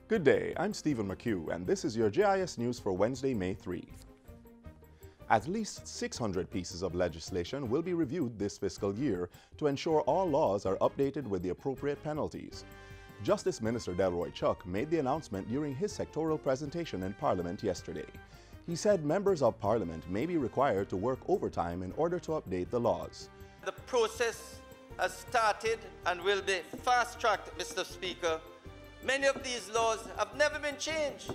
Good day, I'm Stephen McHugh, and this is your JIS News for Wednesday, May 3. At least 600 pieces of legislation will be reviewed this fiscal year to ensure all laws are updated with the appropriate penalties. Justice Minister Delroy Chuck made the announcement during his sectoral presentation in Parliament yesterday. He said members of Parliament may be required to work overtime in order to update the laws. The process has started and will be fast-tracked, Mr. Speaker. Many of these laws have never been changed.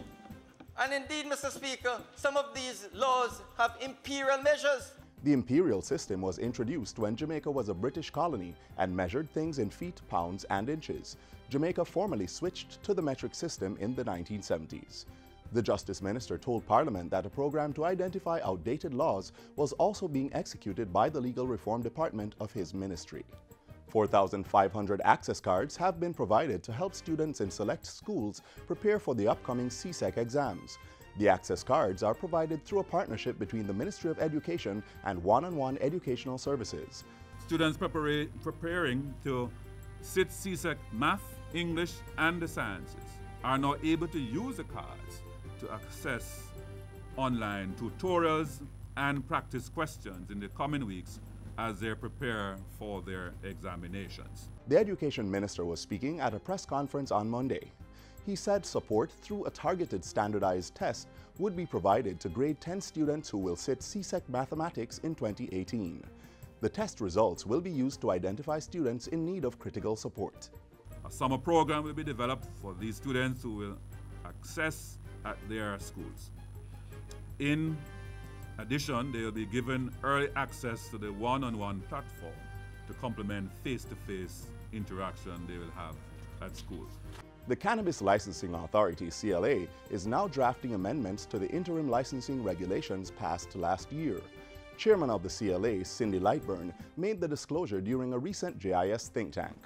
And indeed, Mr. Speaker, some of these laws have imperial measures. The imperial system was introduced when Jamaica was a British colony and measured things in feet, pounds, and inches. Jamaica formally switched to the metric system in the 1970s. The Justice Minister told Parliament that a program to identify outdated laws was also being executed by the Legal Reform Department of his ministry. 4,500 access cards have been provided to help students in select schools prepare for the upcoming CSEC exams. The access cards are provided through a partnership between the Ministry of Education and One-on-One Educational Services. Students preparing to sit CSEC Math, English, and the Sciences are now able to use the cards to access online tutorials and practice questions in the coming weeks as they prepare for their examinations. The Education Minister was speaking at a press conference on Monday. He said support through a targeted standardized test would be provided to grade 10 students who will sit CSEC Mathematics in 2018. The test results will be used to identify students in need of critical support. A summer program will be developed for these students who will access at their schools. In addition, they will be given early access to the one-on-one platform to complement face-to-face interaction they will have at school. The Cannabis Licensing Authority, CLA, is now drafting amendments to the interim licensing regulations passed last year. Chairman of the CLA, Cindy Lightburn, made the disclosure during a recent JIS think tank.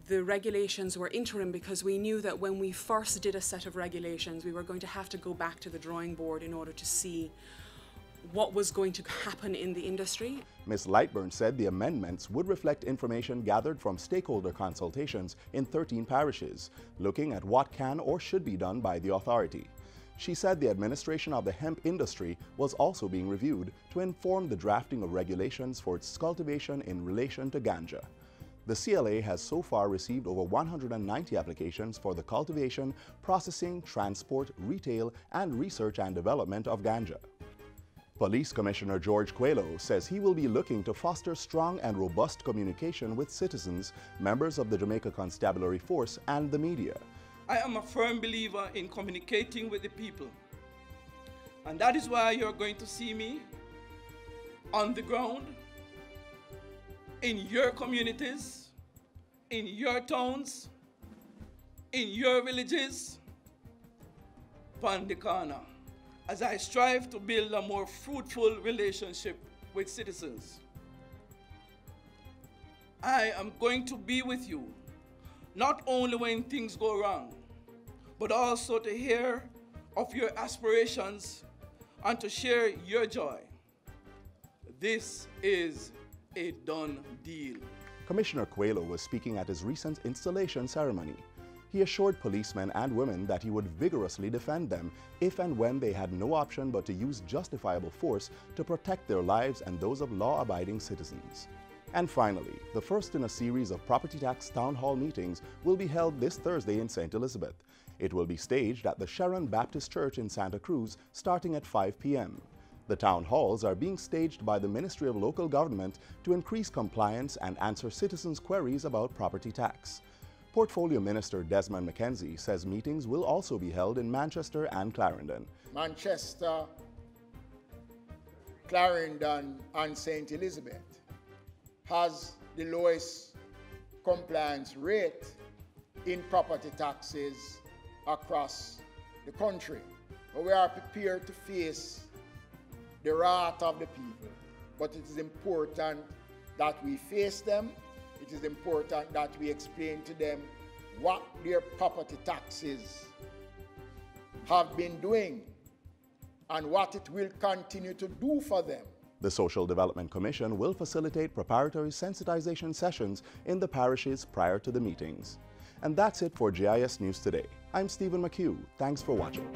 The regulations were interim because we knew that when we first did a set of regulations, we were going to have to go back to the drawing board in order to see what was going to happen in the industry. Ms. Lightburn said the amendments would reflect information gathered from stakeholder consultations in 13 parishes, looking at what can or should be done by the authority. She said the administration of the hemp industry was also being reviewed to inform the drafting of regulations for its cultivation in relation to ganja. The CLA has so far received over 190 applications for the cultivation, processing, transport, retail, and research and development of ganja. Police Commissioner George Coelho says he will be looking to foster strong and robust communication with citizens, members of the Jamaica Constabulary Force, and the media. I am a firm believer in communicating with the people. And that is why you're going to see me on the ground, in your communities, in your towns, in your villages, upon the corner, as I strive to build a more fruitful relationship with citizens. I am going to be with you, not only when things go wrong, but also to hear of your aspirations and to share your joy. This is a done deal. Commissioner Coelho was speaking at his recent installation ceremony. He assured policemen and women that he would vigorously defend them if and when they had no option but to use justifiable force to protect their lives and those of law-abiding citizens. And finally, the first in a series of property tax town hall meetings will be held this Thursday in St. Elizabeth. It will be staged at the Sharon Baptist Church in Santa Cruz starting at 5 p.m. The town halls are being staged by the Ministry of Local Government to increase compliance and answer citizens' queries about property tax. Portfolio Minister Desmond McKenzie says meetings will also be held in Manchester and Clarendon. Manchester, Clarendon, and St. Elizabeth has the lowest compliance rate in property taxes across the country. But we are prepared to face the wrath of the people. But it is important that we face them. It is important that we explain to them what their property taxes have been doing and what it will continue to do for them. The Social Development Commission will facilitate preparatory sensitization sessions in the parishes prior to the meetings. And that's it for GIS News Today. I'm Stephen McHugh. Thanks for watching.